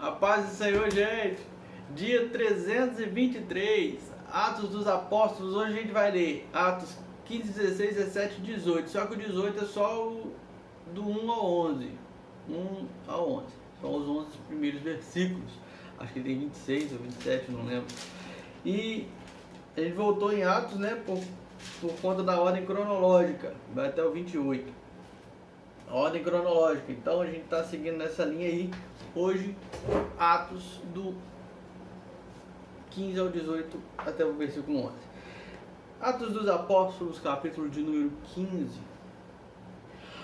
A paz do Senhor, gente. Dia 323, Atos dos Apóstolos. Hoje a gente vai ler Atos 15, 16, 17 e 18. Só que o 18 é só o do 1 ao 11. 1 ao 11. São os 11 primeiros versículos. Acho que tem 26 ou 27, não lembro. E a gente voltou em Atos, né, por conta da ordem cronológica. Vai até o 28. A ordem cronológica. Então a gente está seguindo nessa linha aí. Hoje, Atos do 15 ao 18 até o versículo 11. Atos dos Apóstolos, capítulo de número 15.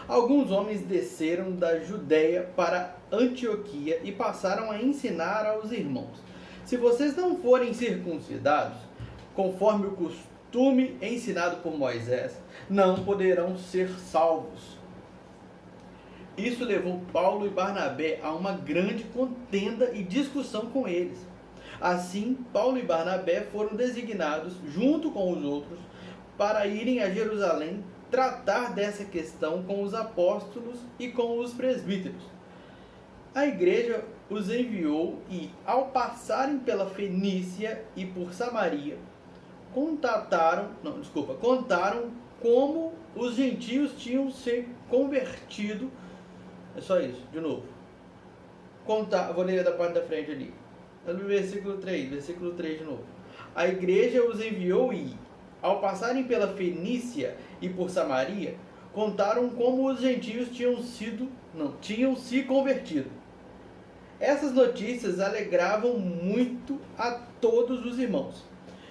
Alguns homens desceram da Judéia para Antioquia e passaram a ensinar aos irmãos: se vocês não forem circuncidados, conforme o costume ensinado por Moisés, não poderão ser salvos. Isso levou Paulo e Barnabé a uma grande contenda e discussão com eles. Assim, Paulo e Barnabé foram designados, junto com os outros, para irem a Jerusalém tratar dessa questão com os apóstolos e com os presbíteros. A igreja os enviou e, ao passarem pela Fenícia e por Samaria, contaram como os gentios tinham se convertido. É só isso, de novo. Vou ler da parte da frente ali. No versículo 3 de novo. A igreja os enviou e, ao passarem pela Fenícia e por Samaria, contaram como os gentios tinham se convertido. Essas notícias alegravam muito a todos os irmãos.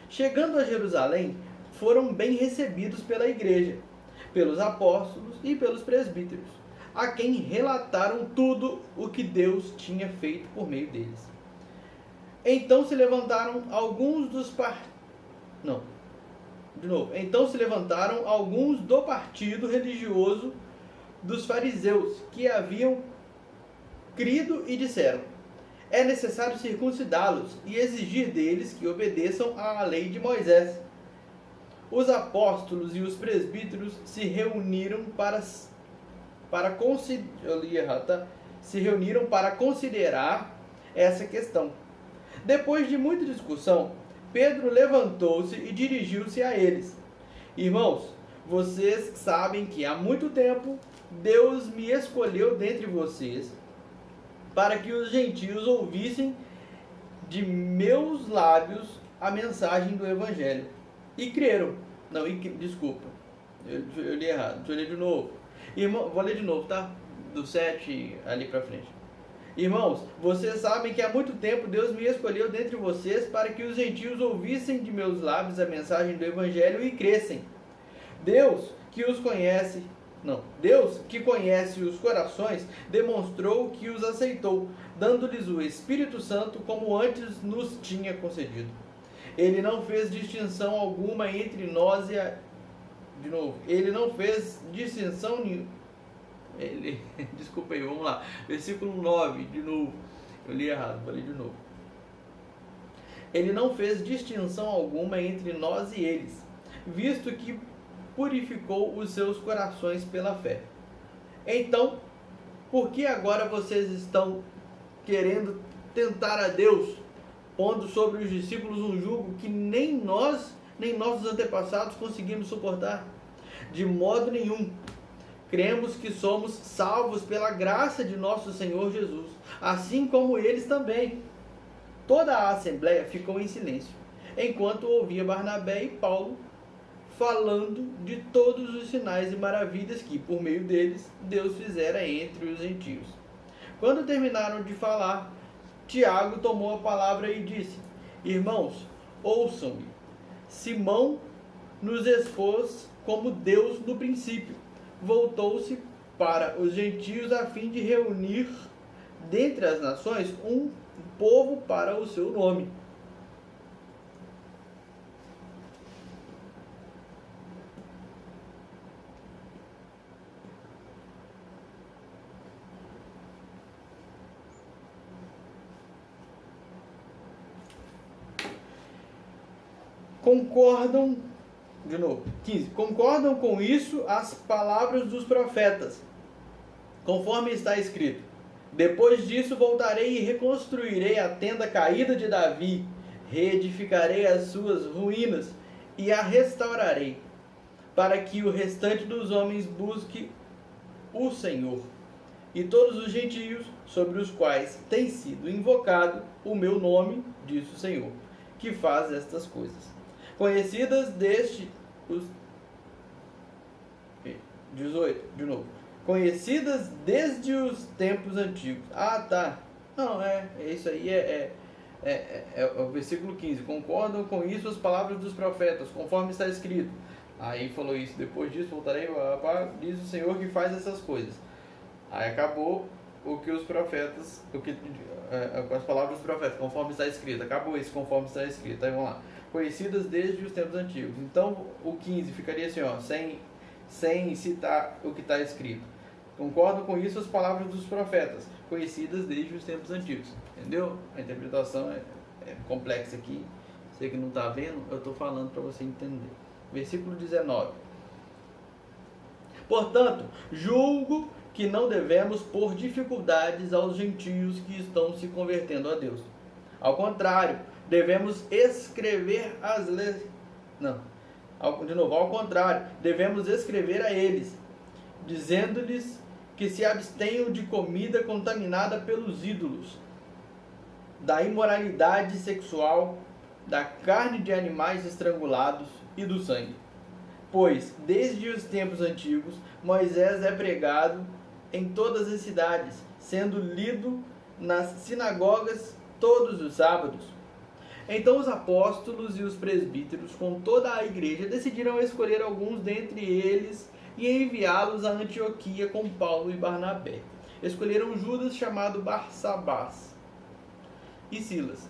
Chegando a Jerusalém, foram bem recebidos pela igreja, pelos apóstolos e pelos presbíteros, a quem relataram tudo o que Deus tinha feito por meio deles. Então se levantaram alguns do partido religioso dos fariseus que haviam crido e disseram: é necessário circuncidá-los e exigir deles que obedeçam à lei de Moisés. Os apóstolos e os presbíteros se reuniram para considerar essa questão. Depois de muita discussão, Pedro levantou-se e dirigiu-se a eles: irmãos, vocês sabem que há muito tempo Deus me escolheu dentre vocês para que os gentios ouvissem de meus lábios a mensagem do evangelho e creram. Eu li errado, deixa eu ler de novo. Irmão, vou ler de novo, tá? Do 7 ali pra frente. Irmãos, vocês sabem que há muito tempo Deus me escolheu dentre vocês para que os gentios ouvissem de meus lábios a mensagem do evangelho e crescem. Deus que conhece os corações, demonstrou que os aceitou, dando-lhes o Espírito Santo como antes nos tinha concedido. Ele não fez distinção alguma entre nós e Ele não fez distinção nenhuma. Desculpa aí, vamos lá. Versículo 9, de novo. Eu li errado, vou ler de novo. Ele não fez distinção alguma entre nós e eles, visto que purificou os seus corações pela fé. Então, por que agora vocês estão querendo tentar a Deus, pondo sobre os discípulos um jugo que nem nós, nem nossos antepassados conseguimos suportar? De modo nenhum. Cremos que somos salvos pela graça de nosso Senhor Jesus, assim como eles também. Toda a assembleia ficou em silêncio, enquanto ouvia Barnabé e Paulo falando de todos os sinais e maravilhas que, por meio deles, Deus fizera entre os gentios. Quando terminaram de falar, Tiago tomou a palavra e disse: irmãos, ouçam-me. Simão nos expôs como Deus no princípio. Voltou-se para os gentios a fim de reunir dentre as nações um povo para o seu nome. Concordam 15. Concordam com isso as palavras dos profetas, conforme está escrito: Depois disso voltarei e reconstruirei a tenda caída de Davi, reedificarei as suas ruínas e a restaurarei, para que o restante dos homens busque o Senhor, e todos os gentios sobre os quais tem sido invocado o meu nome, diz o Senhor, que faz estas coisas, conhecidas desde os 18, de novo, conhecidas desde os tempos antigos. Ah, tá. Não, isso aí é o versículo 15. Concordam com isso as palavras dos profetas, conforme está escrito. Aí falou isso. Depois disso, voltarei, diz o Senhor que faz essas coisas. Aí acabou o que os profetas, com as palavras dos profetas, conforme está escrito. Acabou isso, conforme está escrito. Aí vamos lá. Conhecidas desde os tempos antigos. Então, o 15 ficaria assim, ó, sem citar o que está escrito. Concordam com isso as palavras dos profetas, conhecidas desde os tempos antigos. Entendeu? A interpretação é complexa aqui. Você que não está vendo, eu estou falando para você entender. Versículo 19. Portanto, julgo que não devemos pôr dificuldades aos gentios que estão se convertendo a Deus. Ao contrário, devemos escrever as leis. Ao contrário, devemos escrever a eles, dizendo-lhes que se abstenham de comida contaminada pelos ídolos, da imoralidade sexual, da carne de animais estrangulados e do sangue. Pois, desde os tempos antigos, Moisés é pregado em todas as cidades, sendo lido nas sinagogas todos os sábados. Então os apóstolos e os presbíteros, com toda a igreja, decidiram escolher alguns dentre eles e enviá-los a Antioquia com Paulo e Barnabé. Escolheram Judas, chamado Barsabás, e Silas,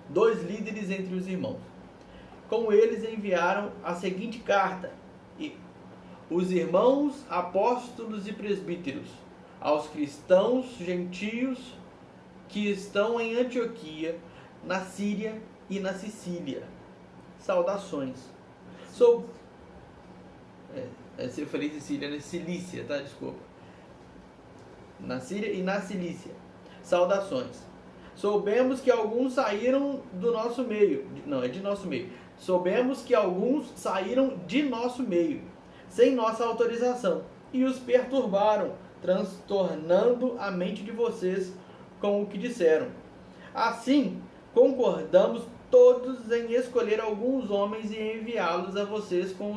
2 líderes entre os irmãos. Com eles enviaram a seguinte carta: os irmãos, apóstolos e presbíteros, aos cristãos gentios que estão em Antioquia, na Síria e na Sicília. Saudações. Eu falei Sicília, né? Cilícia, tá? Desculpa. Na Síria e na Cilícia. Saudações. Soubemos que alguns saíram do nosso meio. Não, é de nosso meio. Soubemos que alguns saíram de nosso meio, sem nossa autorização, e os perturbaram, transtornando a mente de vocês com o que disseram. Assim, concordamos todos em escolher alguns homens e enviá-los a vocês com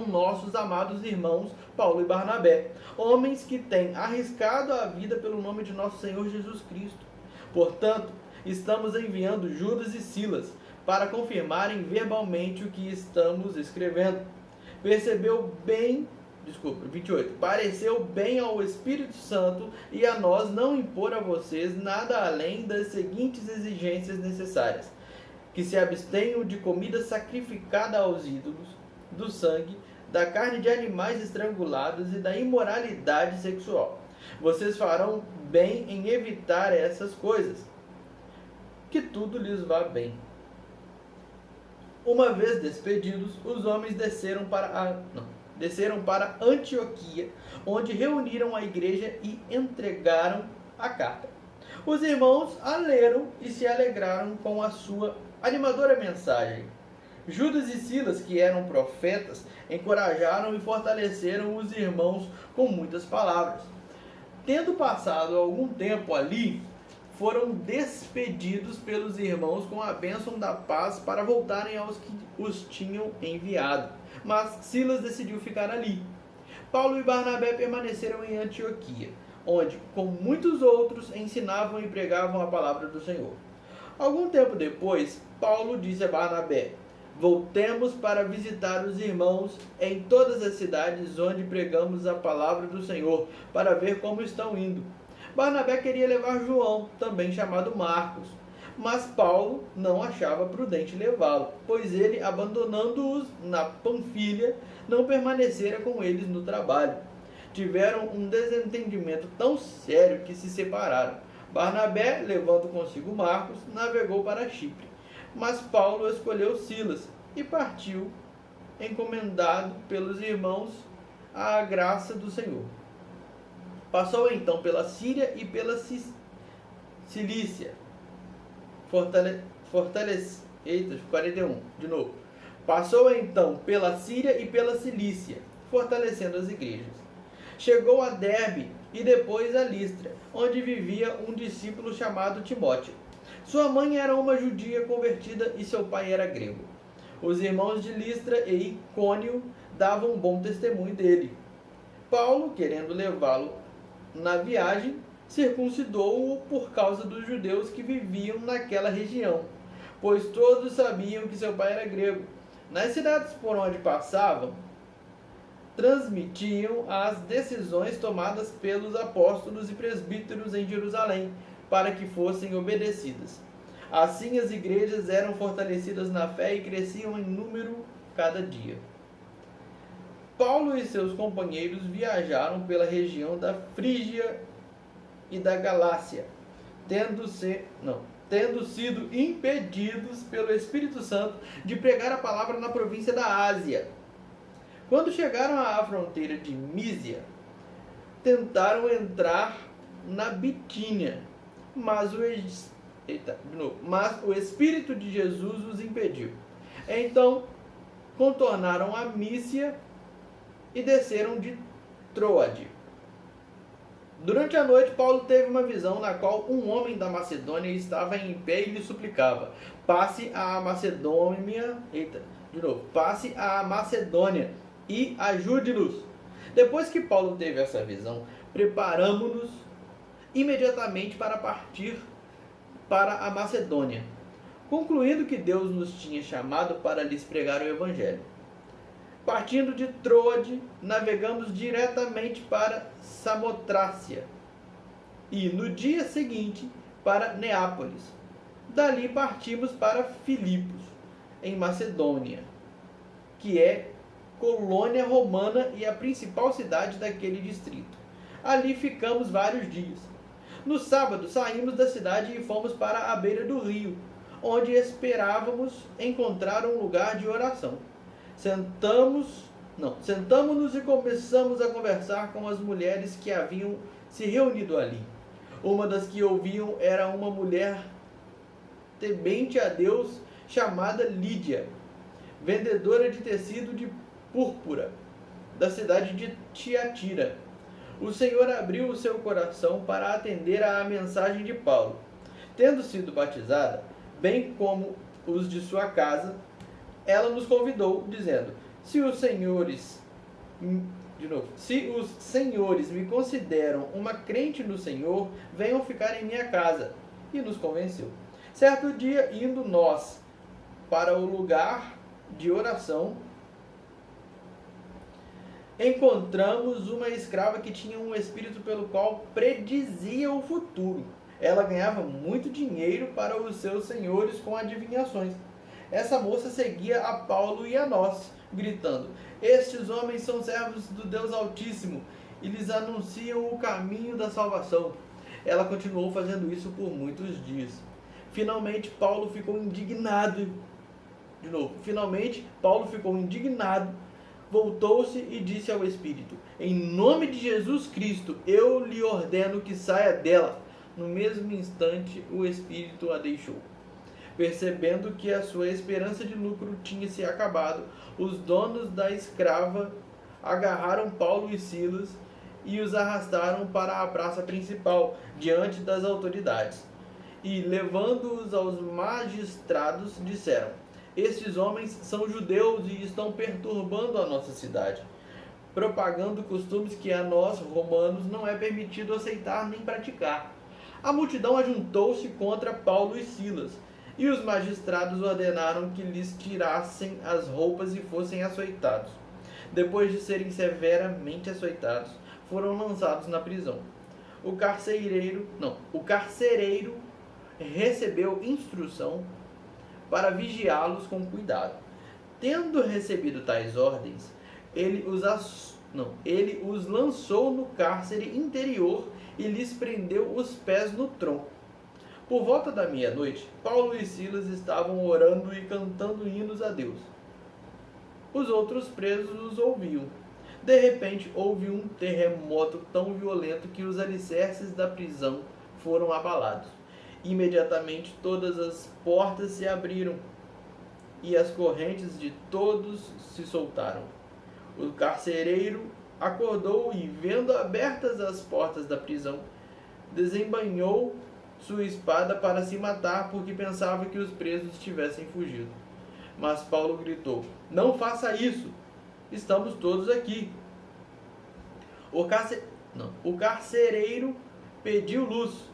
nossos amados irmãos Paulo e Barnabé, homens que têm arriscado a vida pelo nome de nosso Senhor Jesus Cristo. Portanto, estamos enviando Judas e Silas para confirmarem verbalmente o que estamos escrevendo. 28. Pareceu bem ao Espírito Santo e a nós não impor a vocês nada além das seguintes exigências necessárias: que se abstenham de comida sacrificada aos ídolos, do sangue, da carne de animais estrangulados e da imoralidade sexual. Vocês farão bem em evitar essas coisas. Que tudo lhes vá bem. Uma vez despedidos, os homens desceram para Antioquia, onde reuniram a igreja e entregaram a carta. Os irmãos a leram e se alegraram com a sua animadora mensagem. Judas e Silas, que eram profetas, encorajaram e fortaleceram os irmãos com muitas palavras. Tendo passado algum tempo ali, foram despedidos pelos irmãos com a bênção da paz para voltarem aos que os tinham enviado. Mas Silas decidiu ficar ali. Paulo e Barnabé permaneceram em Antioquia, onde, com muitos outros, ensinavam e pregavam a palavra do Senhor. Algum tempo depois, Paulo disse a Barnabé: voltemos para visitar os irmãos em todas as cidades onde pregamos a palavra do Senhor, para ver como estão indo. Barnabé queria levar João, também chamado Marcos, mas Paulo não achava prudente levá-lo, pois ele, abandonando-os na Panfilha, não permanecera com eles no trabalho. Tiveram um desentendimento tão sério que se separaram. Barnabé, levando consigo Marcos, navegou para Chipre, mas Paulo escolheu Silas e partiu, encomendado pelos irmãos à graça do Senhor. Passou então pela Síria e pela Cilícia, 41, de novo. Passou então pela Síria e pela Cilícia, fortalecendo as igrejas. Chegou a Derbe e depois a Listra, onde vivia um discípulo chamado Timóteo. Sua mãe era uma judia convertida e seu pai era grego. Os irmãos de Listra e Icônio davam um bom testemunho dele. Paulo, querendo levá-lo na viagem, circuncidou-o por causa dos judeus que viviam naquela região, pois todos sabiam que seu pai era grego. Nas cidades por onde passavam, transmitiam as decisões tomadas pelos apóstolos e presbíteros em Jerusalém, para que fossem obedecidas. Assim as igrejas eram fortalecidas na fé e cresciam em número cada dia. Paulo e seus companheiros viajaram pela região da Frígia e da Galácia, tendo sido impedidos pelo Espírito Santo de pregar a palavra na província da Ásia. Quando chegaram à fronteira de Mísia, tentaram entrar na Bitínia, mas o Espírito de Jesus os impediu. Então contornaram a Mísia e desceram de Troade. Durante a noite, Paulo teve uma visão na qual um homem da Macedônia estava em pé e lhe suplicava: passe à Macedônia, passe à Macedônia e ajude-nos. Depois que Paulo teve essa visão, preparamos-nos imediatamente para partir para a Macedônia, concluindo que Deus nos tinha chamado para lhes pregar o Evangelho. Partindo de Troade, navegamos diretamente para Samotrácia e, no dia seguinte, para Neápolis. Dali partimos para Filipos, em Macedônia, que é colônia romana e a principal cidade daquele distrito. Ali ficamos vários dias. No sábado, saímos da cidade e fomos para a beira do rio, onde esperávamos encontrar um lugar de oração. Sentamos-nos e começamos a conversar com as mulheres que haviam se reunido ali. Uma das que ouviam era uma mulher temente a Deus chamada Lídia, vendedora de tecido de púrpura, da cidade de Tiatira. O Senhor abriu o seu coração para atender à mensagem de Paulo. Tendo sido batizada, bem como os de sua casa, ela nos convidou, dizendo: se os senhores me consideram uma crente no Senhor, venham ficar em minha casa. E nos convenceu. Certo dia, indo nós para o lugar de oração, encontramos uma escrava que tinha um espírito pelo qual predizia o futuro. Ela ganhava muito dinheiro para os seus senhores com adivinhações. Essa moça seguia a Paulo e a nós, gritando: estes homens são servos do Deus Altíssimo e lhes anunciam o caminho da salvação. Ela continuou fazendo isso por muitos dias. Finalmente, Paulo ficou indignado, voltou-se e disse ao Espírito: em nome de Jesus Cristo, eu lhe ordeno que saia dela. No mesmo instante, o Espírito a deixou. Percebendo que a sua esperança de lucro tinha se acabado, os donos da escrava agarraram Paulo e Silas e os arrastaram para a praça principal, diante das autoridades. E, levando-os aos magistrados, disseram: estes homens são judeus e estão perturbando a nossa cidade, propagando costumes que a nós, romanos, não é permitido aceitar nem praticar. A multidão ajuntou-se contra Paulo e Silas, e os magistrados ordenaram que lhes tirassem as roupas e fossem açoitados. Depois de serem severamente açoitados, foram lançados na prisão. O carcereiro recebeu instrução para vigiá-los com cuidado. Tendo recebido tais ordens, ele os lançou no cárcere interior e lhes prendeu os pés no tronco. Por volta da meia-noite, Paulo e Silas estavam orando e cantando hinos a Deus. Os outros presos os ouviam. De repente, houve um terremoto tão violento que os alicerces da prisão foram abalados. Imediatamente, todas as portas se abriram e as correntes de todos se soltaram. O carcereiro acordou e, vendo abertas as portas da prisão, desembainhou sua espada para se matar, porque pensava que os presos tivessem fugido. Mas Paulo gritou: "Não faça isso! Estamos todos aqui." O carcereiro pediu luz.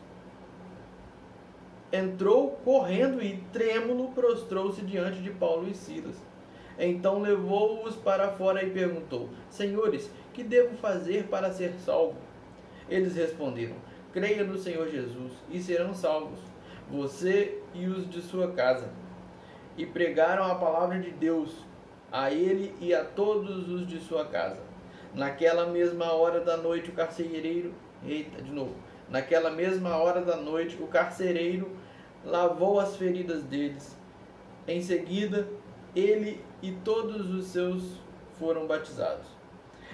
Entrou correndo e, trêmulo, prostrou-se diante de Paulo e Silas. Então levou-os para fora e perguntou: "Senhores, que devo fazer para ser salvo?" Eles responderam: "Creia no Senhor Jesus e serão salvos, você e os de sua casa." E pregaram a palavra de Deus a ele e a todos os de sua casa. Naquela mesma hora da noite, Naquela mesma hora da noite, o carcereiro lavou as feridas deles. Em seguida, ele e todos os seus foram batizados.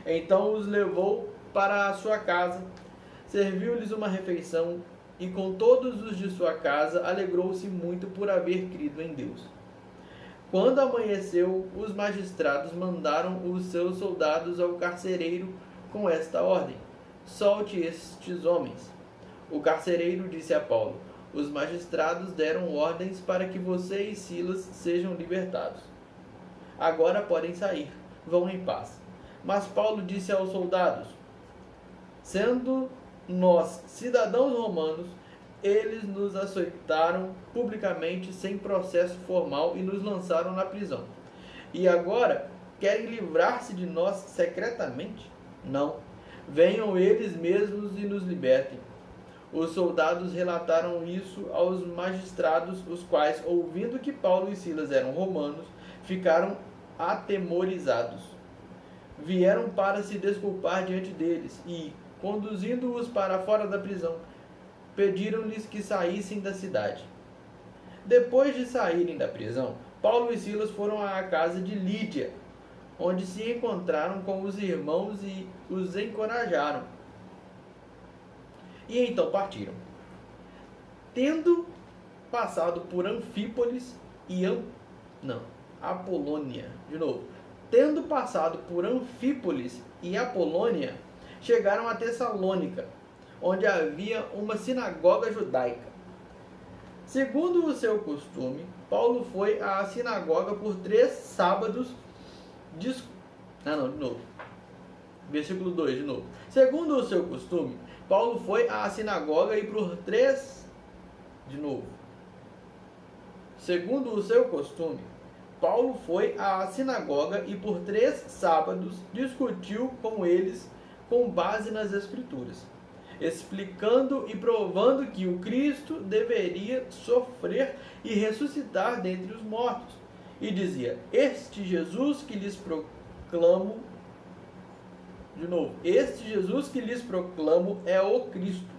Então os levou para a sua casa, serviu-lhes uma refeição e, com todos os de sua casa, alegrou-se muito por haver crido em Deus. Quando amanheceu, os magistrados mandaram os seus soldados ao carcereiro com esta ordem: "Solte estes homens." O carcereiro disse a Paulo: "Os magistrados deram ordens para que você e Silas sejam libertados. Agora podem sair, vão em paz." Mas Paulo disse aos soldados: "Sendo nós cidadãos romanos, eles nos açoitaram publicamente sem processo formal e nos lançaram na prisão. E agora querem livrar-se de nós secretamente? Não. Venham eles mesmos e nos libertem." Os soldados relataram isso aos magistrados, os quais, ouvindo que Paulo e Silas eram romanos, ficaram atemorizados. Vieram para se desculpar diante deles e, conduzindo-os para fora da prisão, pediram-lhes que saíssem da cidade. Depois de saírem da prisão, Paulo e Silas foram à casa de Lídia, onde se encontraram com os irmãos e os encorajaram. E então partiram. Tendo passado por Anfípolis e Apolônia, Tendo passado por Anfípolis e Apolônia, chegaram a Tessalônica, onde havia uma sinagoga judaica. Segundo o seu costume, Paulo foi à sinagoga por 3 sábados. Versículo 2, de novo. Segundo o seu costume, Paulo foi à sinagoga e por 3... De novo. Segundo o seu costume, Paulo foi à sinagoga e por 3 sábados discutiu com eles com base nas Escrituras, explicando e provando que o Cristo deveria sofrer e ressuscitar dentre os mortos. E dizia: Este Jesus que lhes proclamo é o Cristo.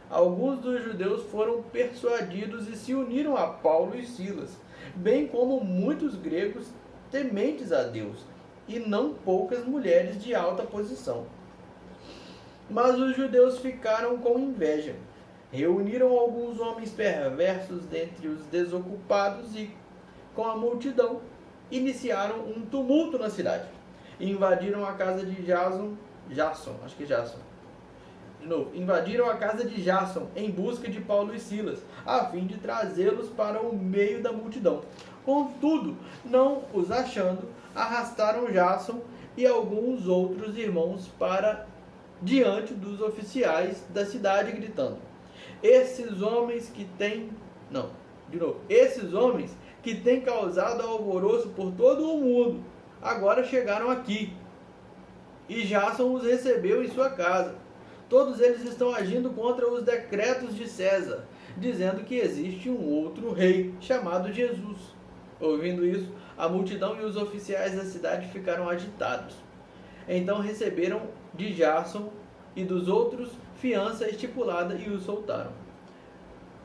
Alguns dos judeus foram persuadidos e se uniram a Paulo e Silas, bem como muitos gregos tementes a Deus, e não poucas mulheres de alta posição. Mas os judeus ficaram com inveja. Reuniram alguns homens perversos dentre os desocupados e, com a multidão, iniciaram um tumulto na cidade. Invadiram a casa de Jason. Invadiram a casa de Jason em busca de Paulo e Silas, a fim de trazê-los para o meio da multidão. Contudo, não os achando, arrastaram Jason e alguns outros irmãos para diante dos oficiais da cidade, gritando: Esses homens que têm causado alvoroço por todo o mundo, agora chegaram aqui. E Jason os recebeu em sua casa. Todos eles estão agindo contra os decretos de César, dizendo que existe um outro rei, chamado Jesus. Ouvindo isso, a multidão e os oficiais da cidade ficaram agitados. Então receberam de Jason e dos outros fiança estipulada e os soltaram.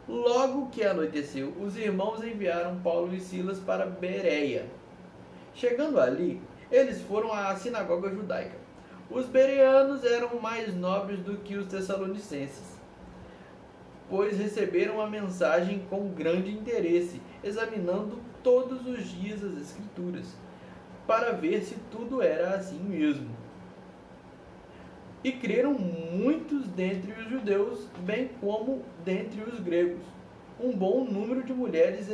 Logo que anoiteceu, os irmãos enviaram Paulo e Silas para Bereia. Chegando ali, eles foram à sinagoga judaica. Os bereanos eram mais nobres do que os tessalonicenses, pois receberam a mensagem com grande interesse, examinando todos os dias as Escrituras, para ver se tudo era assim mesmo. E creram muitos dentre os judeus, bem como dentre os gregos. Um bom número de mulheres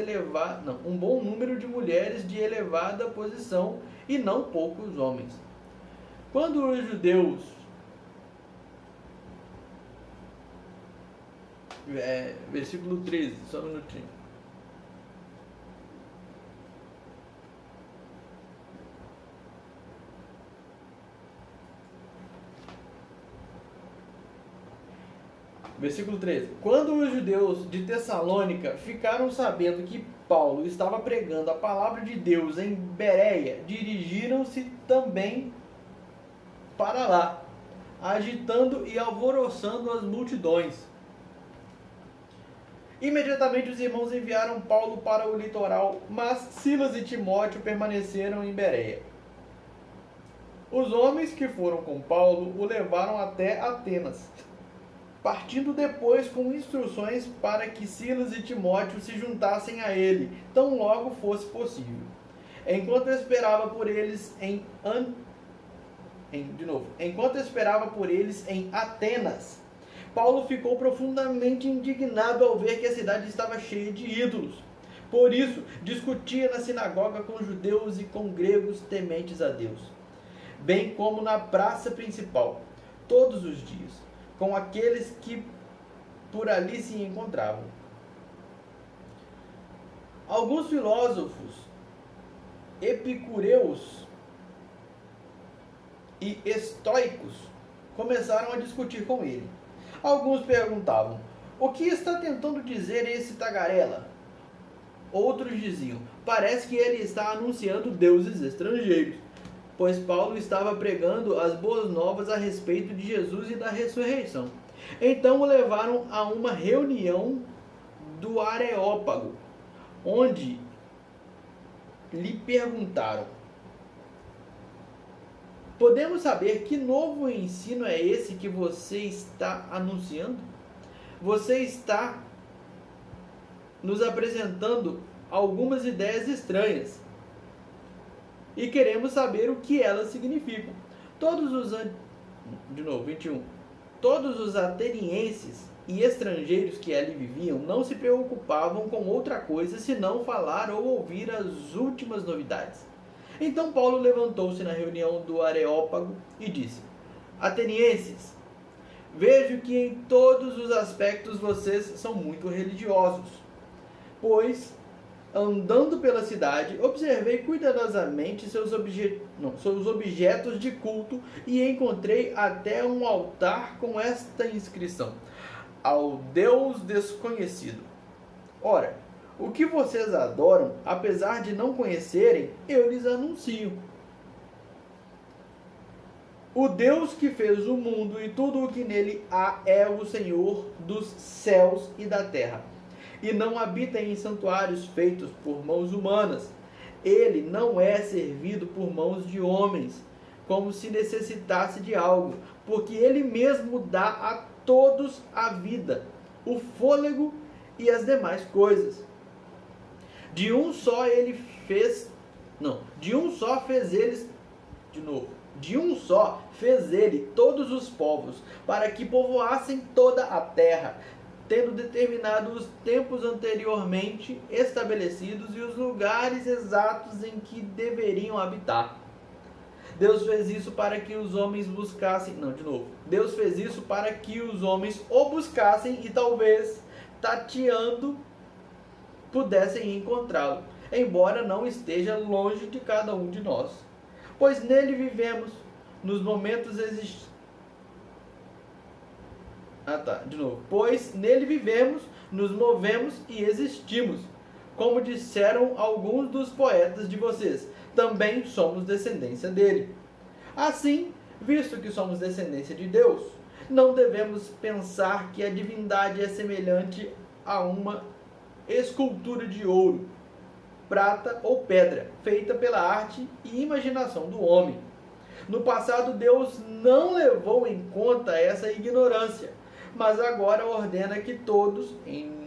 de elevada posição, e não poucos homens. Quando os judeus versículo 13, só um minutinho. Versículo 13. Quando os judeus de Tessalônica ficaram sabendo que Paulo estava pregando a palavra de Deus em Bereia, dirigiram-se também para lá, agitando e alvoroçando as multidões. Imediatamente os irmãos enviaram Paulo para o litoral, mas Silas e Timóteo permaneceram em Bereia. Os homens que foram com Paulo o levaram até Atenas, partindo depois com instruções para que Silas e Timóteo se juntassem a ele, tão logo fosse possível. Enquanto esperava por eles em Atenas, Paulo ficou profundamente indignado ao ver que a cidade estava cheia de ídolos. Por isso, discutia na sinagoga com judeus e com gregos tementes a Deus, bem como na praça principal, todos os dias, com aqueles que por ali se encontravam. Alguns filósofos epicureus e estoicos começaram a discutir com ele. Alguns perguntavam: o que está tentando dizer esse tagarela? Outros diziam: parece que ele está anunciando deuses estrangeiros, pois Paulo estava pregando as boas novas a respeito de Jesus e da ressurreição. Então o levaram a uma reunião do Areópago, onde lhe perguntaram: podemos saber que novo ensino é esse que você está anunciando? Você está nos apresentando algumas ideias estranhas e queremos saber o que elas significam. Todos os atenienses e estrangeiros que ali viviam não se preocupavam com outra coisa senão falar ou ouvir as últimas novidades. Então Paulo levantou-se na reunião do Areópago e disse: atenienses, vejo que em todos os aspectos vocês são muito religiosos, pois, andando pela cidade, observei cuidadosamente seus objetos de culto e encontrei até um altar com esta inscrição: ao Deus desconhecido. Ora, o que vocês adoram, apesar de não conhecerem, eu lhes anuncio. O Deus que fez o mundo e tudo o que nele há é o Senhor dos céus e da terra, e não habita em santuários feitos por mãos humanas. Ele não é servido por mãos de homens, como se necessitasse de algo, porque ele mesmo dá a todos a vida, o fôlego e as demais coisas. De um só fez ele todos os povos, para que povoassem toda a terra, tendo determinado os tempos anteriormente estabelecidos e os lugares exatos em que deveriam habitar. Deus fez isso para que os homens Deus fez isso para que os homens o buscassem e talvez, tateando, pudessem encontrá-lo, embora não esteja longe de cada um de nós. Pois nele vivemos, nos momentos Pois nele vivemos, nos movemos e existimos. Como disseram alguns dos poetas de vocês, também somos descendência dele. Assim, visto que somos descendência de Deus, não devemos pensar que a divindade é semelhante a uma escultura de ouro, prata ou pedra, feita pela arte e imaginação do homem. No passado, Deus não levou em conta essa ignorância, mas agora ordena que todos em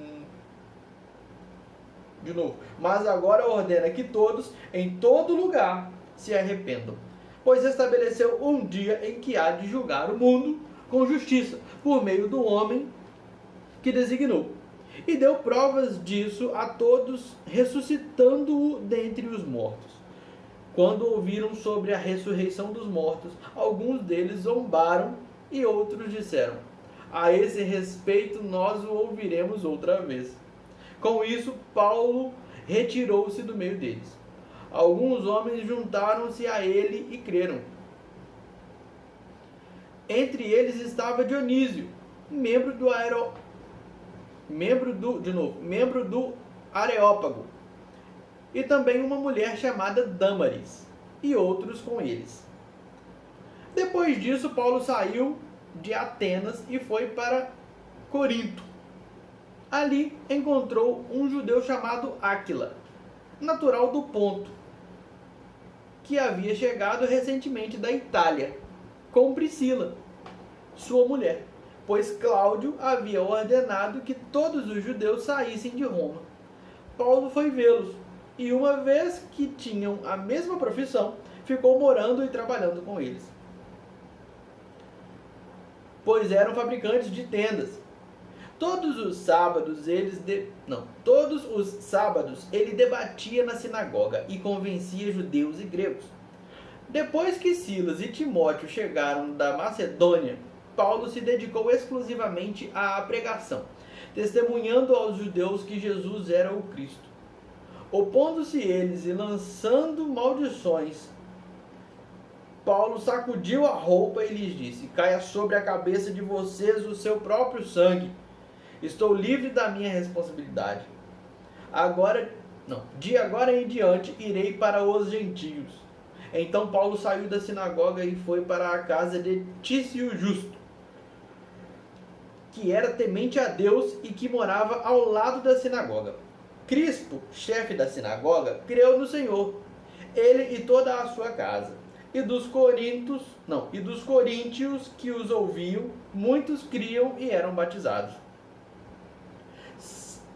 todo lugar se arrependam, pois estabeleceu um dia em que há de julgar o mundo com justiça, por meio do homem que designou. E deu provas disso a todos, ressuscitando-o dentre os mortos. Quando ouviram sobre a ressurreição dos mortos, alguns deles zombaram e outros disseram: a esse respeito nós o ouviremos outra vez. Com isso, Paulo retirou-se do meio deles. Alguns homens juntaram-se a ele e creram. Entre eles estava Dionísio, membro do Areópago, e também uma mulher chamada Dâmaris, e outros com eles. Depois disso, Paulo saiu de Atenas e foi para Corinto. Ali encontrou um judeu chamado Áquila, natural do Ponto, que havia chegado recentemente da Itália, com Priscila, sua mulher, pois Cláudio havia ordenado que todos os judeus saíssem de Roma. Paulo foi vê-los, e uma vez que tinham a mesma profissão, ficou morando e trabalhando com eles, pois eram fabricantes de tendas. Todos os sábados ele debatia na sinagoga e convencia judeus e gregos. Depois que Silas e Timóteo chegaram da Macedônia, Paulo se dedicou exclusivamente à pregação, testemunhando aos judeus que Jesus era o Cristo. Opondo-se eles e lançando maldições, Paulo sacudiu a roupa e lhes disse: caia sobre a cabeça de vocês o seu próprio sangue. Estou livre da minha responsabilidade. De agora em diante irei para os gentios. Então Paulo saiu da sinagoga e foi para a casa de Tício Justo, que era temente a Deus e que morava ao lado da sinagoga. Crispo, chefe da sinagoga, creu no Senhor, ele e toda a sua casa. E dos coríntios que os ouviam, muitos criam e eram batizados.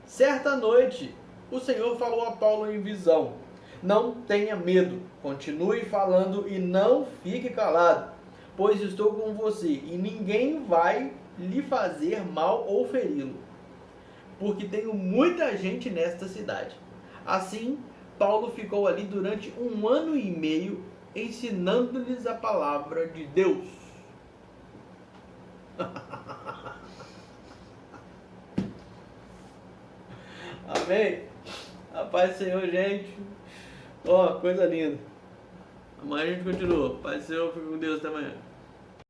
Certa noite, o Senhor falou a Paulo em visão: não tenha medo, continue falando e não fique calado, pois estou com você e ninguém vai lhe fazer mal ou feri-lo, porque tenho muita gente nesta cidade. Assim, Paulo ficou ali durante 1 ano e meio, ensinando-lhes a palavra de Deus. Amém? A paz do Senhor, gente. Ó, coisa linda. Amanhã a gente continua. Paz do Senhor, fica com Deus, até amanhã.